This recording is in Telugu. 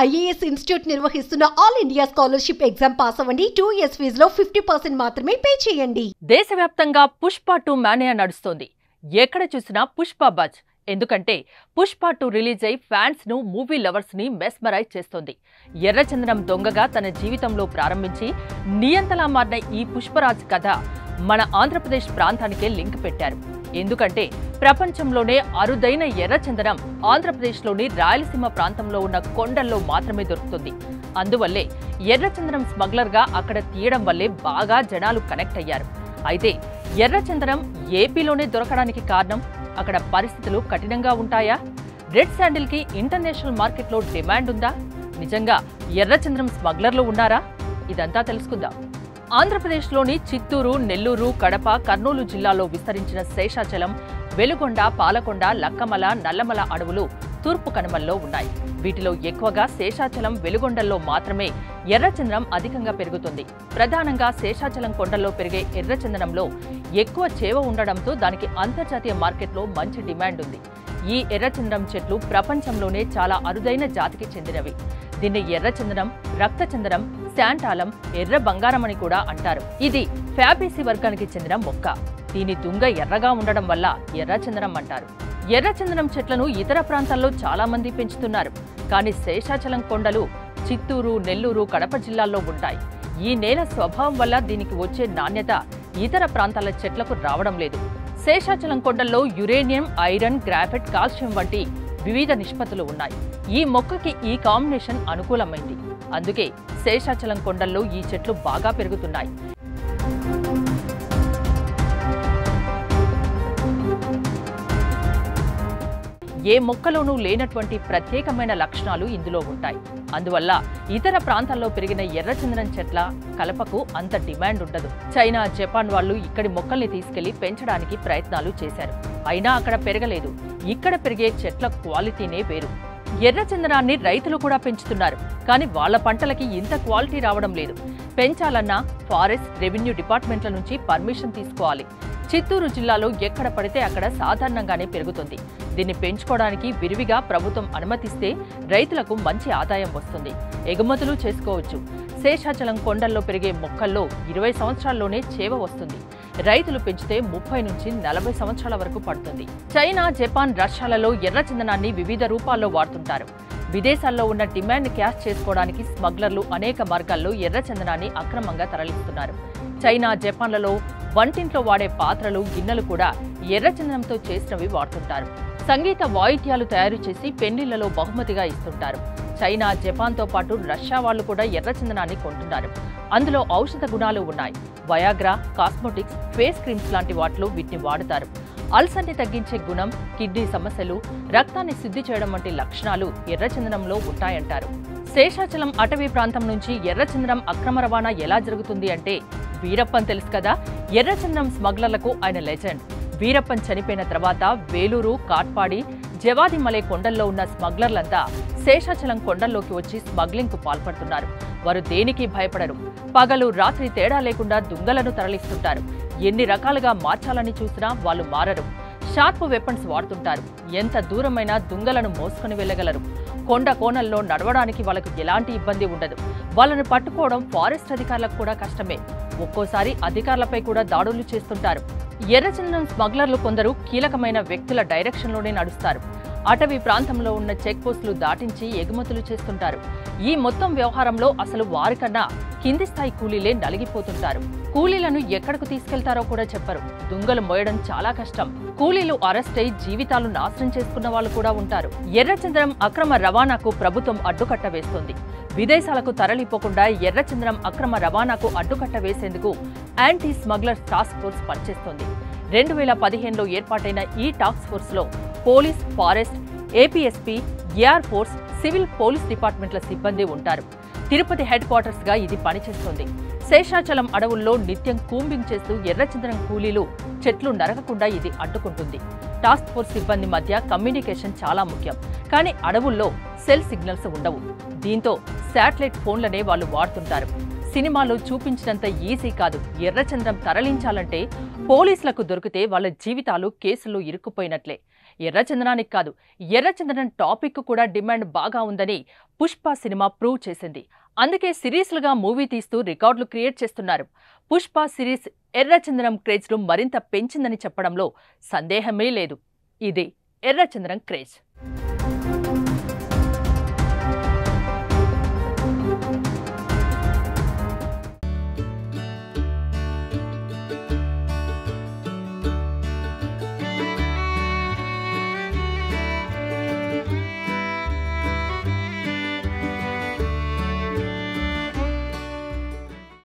ఐఏఎస్ ఇన్స్టిట్యూట్ నిర్వహిస్తున్న all India scholarship exam pass అవ్వండి. 2 years ఫీజులో 50% మాత్రమే పే చేయండి. దేశవ్యాప్తంగా పుష్ప 2 మానియా నడుస్తోంది. ఎక్కడ చూసినా పుష్ప బజ్. ఎందుకంటే పుష్ప 2 రిలీజ్ అయి ఫ్యాన్స్ ను, మూవీ లవర్స్ ని మెస్మరైజ్ చేస్తోంది. ఎర్రచందనం దొంగగా తన జీవితంలో ప్రారంభించి నియంతలా మారిన ఈ పుష్పరాజ్ కథ మన ఆంధ్రప్రదేశ్ ప్రాంతానికే లింక్ పెట్టారు. ఎందుకంటే ప్రపంచంలోనే అరుదైన ఎర్రచందనం ఆంధ్రప్రదేశ్లోని రాయలసీమ ప్రాంతంలో ఉన్న కొండల్లో మాత్రమే దొరుకుతుంది. అందువల్లే ఎర్రచందనం స్మగ్లర్గా అక్కడ తీయడం వల్లే బాగా జనాలు కనెక్ట్ అయ్యారు. అయితే ఎర్రచందనం ఏపీలోనే దొరకడానికి కారణం అక్కడ పరిస్థితులు కఠినంగా ఉంటాయా? రెడ్ శాండిల్ కి ఇంటర్నేషనల్ మార్కెట్లో డిమాండ్ ఉందా? నిజంగా ఎర్రచందనం స్మగ్లర్లు ఉన్నారా? ఇదంతా తెలుసుకుందాం. ఆంధ్రప్రదేశ్లోని చిత్తూరు, నెల్లూరు, కడప, కర్నూలు జిల్లాలో విస్తరించిన శేషాచలం, వెలుగొండ, పాలకొండ, లక్కమల, నల్లమల అడవులు తూర్పు కనుమల్లో ఉన్నాయి. వీటిలో ఎక్కువగా శేషాచలం, వెలుగొండల్లో మాత్రమే ఎర్రచందనం అధికంగా పెరుగుతుంది. ప్రధానంగా శేషాచలం కొండల్లో పెరిగే ఎర్రచందనంలో ఎక్కువ చేవ ఉండడంతో దానికి అంతర్జాతీయ మార్కెట్లో మంచి డిమాండ్ ఉంది. ఈ ఎర్రచందనం చెట్లు ప్రపంచంలోనే చాలా అరుదైన జాతికి చెందినవి. దీన్ని ఎర్రచందనం, రక్తచందనం, శాంటాలం, ఎర్ర బంగారం అని కూడా అంటారు. ఇది ఫ్యాబేసి వర్గానికి చెందిన మొక్క. దీని దుంగ ఎర్రగా ఉండడం వల్ల ఎర్రచందనం అంటారు. ఎర్రచందనం చెట్లను ఇతర ప్రాంతాల్లో చాలా మంది పెంచుతున్నారు. కానీ శేషాచలం కొండలు చిత్తూరు, నెల్లూరు, కడప జిల్లాల్లో ఉంటాయి. ఈ నేల స్వభావం వల్ల దీనికి వచ్చే నాణ్యత ఇతర ప్రాంతాల చెట్లకు రావడం లేదు. శేషాచలం కొండల్లో యురేనియం, ఐరన్, గ్రాఫైట్, కాల్షియం వంటి వివిధ నిష్పత్తులు ఉన్నాయి. ఈ మొక్కకి ఈ కాంబినేషన్ అనుకూలమైంది. అందుకే శేషాచలం కొండల్లో ఈ చెట్లు బాగా పెరుగుతున్నాయి. ఏ మొక్కలోనూ లేనటువంటి ప్రత్యేకమైన లక్షణాలు ఇందులో ఉంటాయి. అందువల్ల ఇతర ప్రాంతాల్లో పెరిగిన ఎర్రచందనం చెట్ల కలపకు అంత డిమాండ్ ఉండదు. చైనా, జపాన్ వాళ్ళు ఇక్కడి మొక్కల్ని తీసుకెళ్లి పెంచడానికి ప్రయత్నాలు చేశారు. అయినా అక్కడ పెరగలేదు. ఇక్కడ పెరిగే చెట్ల క్వాలిటీనే వేరు. ఎర్రచందనాన్ని రైతులు కూడా పెంచుతున్నారు. కానీ వాళ్ల పంటలకి ఇంత క్వాలిటీ రావడం లేదు. పెంచాలన్నా ఫారెస్ట్, రెవెన్యూ డిపార్ట్మెంట్ల నుంచి పర్మిషన్ తీసుకోవాలి. చిత్తూరు జిల్లాలో ఎక్కడ పడితే అక్కడ సాధారణంగానే పెరుగుతుంది. దీన్ని పెంచుకోవడానికి విరివిగా ప్రభుత్వం అనుమతిస్తే రైతులకు మంచి ఆదాయం వస్తుంది. ఎగుమతులు చేసుకోవచ్చు. శేషాచలం కొండల్లో పెరిగే మొక్కల్లో 20 సంవత్సరాల్లోనే చేవ వస్తుంది. రైతులు పెంచితే 30 నుంచి 40 సంవత్సరాల వరకు పడుతుంది. చైనా, జపాన్, రష్యాలలో ఎర్రచందనాన్ని వివిధ రూపాల్లో వాడుతుంటారు. విదేశాల్లో ఉన్న డిమాండ్ క్యాష్ చేసుకోవడానికి స్మగ్లర్లు అనేక మార్గాల్లో ఎర్రచందనాన్ని అక్రమంగా తరలిస్తున్నారు. చైనా, జపాన్లలో వంటింట్లో వాడే పాత్రలు, గిన్నెలు కూడా ఎర్రచందనంతో చేసినవి వాడుతుంటారు. సంగీత వాయిద్యాలు తయారు చేసి పెళ్లిళ్లలో బహుమతిగా ఇస్తుంటారు. చైనా, జపాన్తో పాటు రష్యా వాళ్ళు కూడా ఎర్రచందనాన్ని కొంటున్నారు. అందులో ఔషధ గుణాలు ఉన్నాయి. వయాగ్రా, కాస్మోటిక్స్, ఫేస్ క్రీమ్స్ లాంటి వాటిలో వీటిని వాడుతారు. అల్సర్ని తగ్గించే గుణం, కిడ్నీ సమస్యలు, రక్తాన్ని శుద్ధి చేయడం వంటి లక్షణాలు ఎర్రచందనంలో ఉంటాయంటారు. శేషాచలం అటవీ ప్రాంతం నుంచి ఎర్రచందనం అక్రమ రవాణా ఎలా జరుగుతుంది అంటే వీరప్పన్ తెలుసు కదా. ఎర్రచందనం స్మగ్లర్లకు ఆయన లెజెండ్. వీరప్పన్ చనిపోయిన తర్వాత వేలూరు, కాట్పాడి, జవాదిమలై కొండల్లో ఉన్న స్మగ్లర్లంతా శేషాచలం కొండల్లోకి వచ్చి స్మగ్లింగ్ కు పాల్పడుతున్నారు. వారు దేనికి భయపడరు. పగలు, రాత్రి తేడా లేకుండా దుంగలను తరలిస్తుంటారు. ఎన్ని రకాలుగా మార్చాలని చూసినా వాళ్ళు మారరు. షార్ప్ వెపన్స్ వాడుతుంటారు. ఎంత దూరమైనా దుంగలను మోసుకుని వెళ్లగలరు. కొండ కోణల్లో నడవడానికి వాళ్ళకు ఎలాంటి ఇబ్బంది ఉండదు. వాళ్ళను పట్టుకోవడం ఫారెస్ట్ అధికారులకు కూడా కష్టమే. ఒక్కోసారి అధికారులపై కూడా దాడులు చేస్తుంటారు. ఎర్రచందనం స్మగ్లర్లు కొందరు కీలకమైన వ్యక్తుల డైరెక్షన్లోనే నడుస్తారు. అటవీ ప్రాంతంలో ఉన్న చెక్ పోస్టులు దాటించి ఎగుమతులు చేస్తుంటారు. ఈ మొత్తం వ్యవహారంలో అసలు వారికన్నా కింది స్థాయి కూలీలే నలిగిపోతుంటారు. కూలీలను ఎక్కడకు తీసుకెళ్తారో కూడా చెప్పరు. దుంగలు మోయడం చాలా కష్టం. కూలీలు అరెస్ట్ అయి జీవితాలు నాశనం చేసుకున్న వాళ్ళు కూడా ఉంటారు. ఎర్రచందనం అక్రమ రవాణాకు ప్రభుత్వం అడ్డుకట్ట వేస్తోంది. విదేశాలకు తరలిపోకుండా ఎర్రచందనం అక్రమ రవాణాకు అడ్డుకట్ట వేసేందుకు యాంటీ స్మగ్లర్స్ టాస్క్ ఫోర్స్ పనిచేస్తోంది. 2015లో ఏర్పాటైన ఈ టాస్క్ ఫోర్స్ లో police, forest, APSP, air force, civil police డిపార్ట్మెంట్ల సిబ్బంది ఉంటారు. తిరుపతి హెడ్ క్వార్టర్స్ గా ఇది పనిచేస్తోంది. శేషాచలం అడవుల్లో నిత్యం కూంబింగ్ చేస్తూ ఎర్రచందనం కూలీలు చెట్లు నరకకుండా ఇది అడ్డుకుంటుంది. టాస్క్ ఫోర్స్ సిబ్బంది మధ్య కమ్యూనికేషన్ చాలా ముఖ్యం. కానీ అడవుల్లో సెల్ సిగ్నల్స్ ఉండవు. దీంతో శాటిలైట్ ఫోన్లనే వాళ్ళు వాడుతుంటారు. సినిమాలో చూపించినంత ఈజీ కాదు. ఎర్రచందనం తరలించాలంటే పోలీసులకు దొరికితే వాళ్ళ జీవితాలు కేసుల్లో ఇరుక్కుపోయినట్లే. ఎర్రచందనానికి కాదు, ఎర్రచందనం టాపిక్ కూడా డిమాండ్ బాగా ఉందని పుష్ప సినిమా ప్రూవ్ చేసింది. అందుకే సిరీస్లుగా మూవీ తీస్తూ రికార్డులు క్రియేట్ చేస్తున్నారు. పుష్ప సిరీస్ ఎర్రచందనం క్రేజ్ను మరింత పెంచిందని చెప్పడంలో సందేహమే లేదు. ఇదే ఎర్రచందనం క్రేజ్.